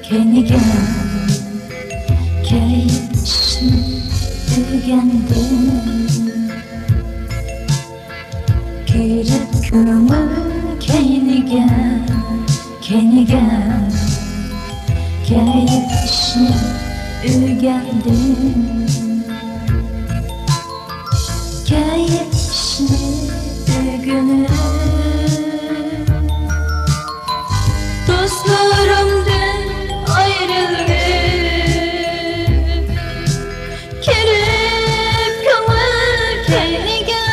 Keniga keyishni bilgandim, kirib ko'ngil keyniga keyishni bilgandim, keyishni bilgunim. Dostlarımdan ayrıldım, kirib ko'ngil keyniga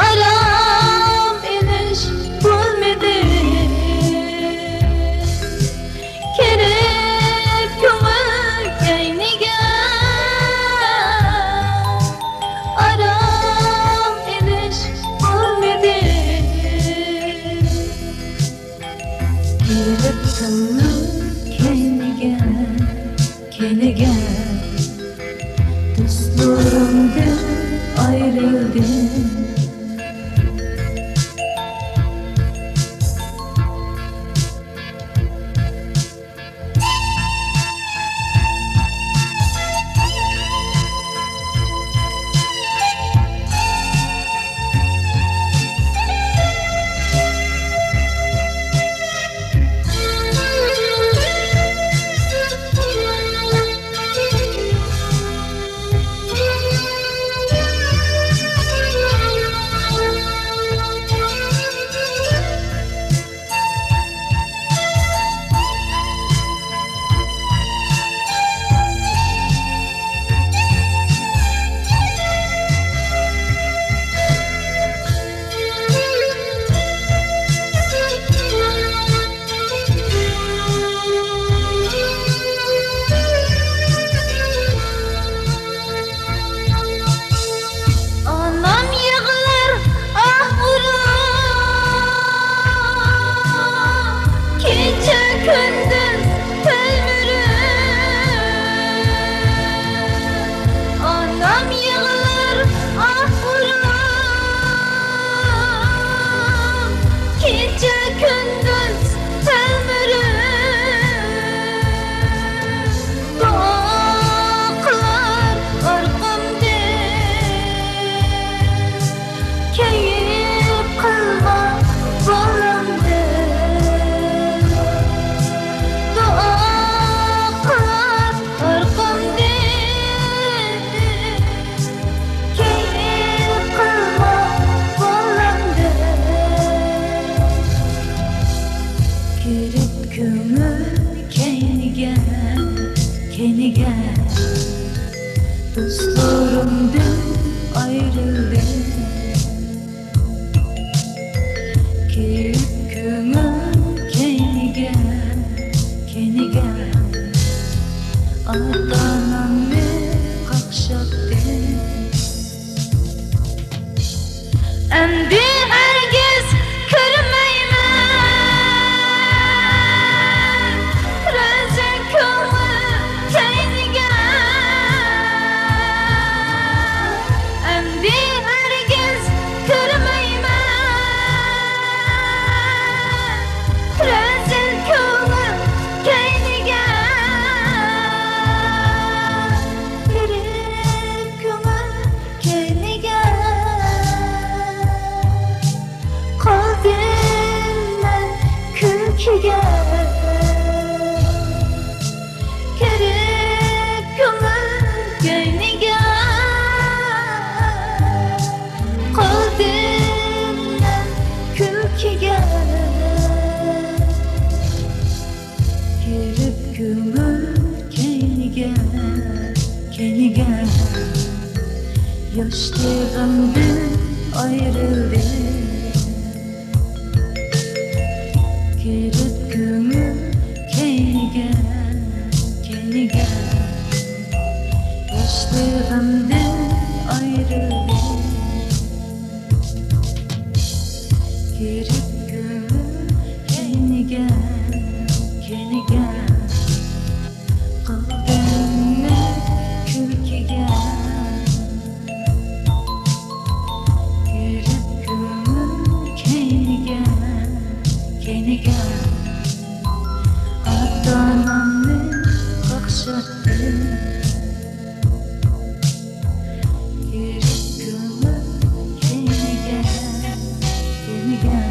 aram ilish bo'lmadi, kirib ko'ngil keyniga aram ilish bo'lmadi. Kirib ko'ngil keyniga dostlarimdan ayrıldım. Keyniga dostlarımdan ayrıldım, kirib ko'ngil keyniga ota-onamni qaqshatdim. Endi hargiz ko'rmayman razak ko'ngil keyniga, endi hargiz ko'rmayman razak ko'ngil keyniga. Kirib ko'ngil keyniga qoldim men kulkiga, kirib ko'ngil keyniga qoldim men kulkiga, kirib ko'ngil keyniga yoshligimdan ayrıldım, kirib ko'ngil keyniga yoshligimdan ayrıldım, kirib ko'ngil keyniga qoldim men kulkiga, kirib ko'ngil keyniga gel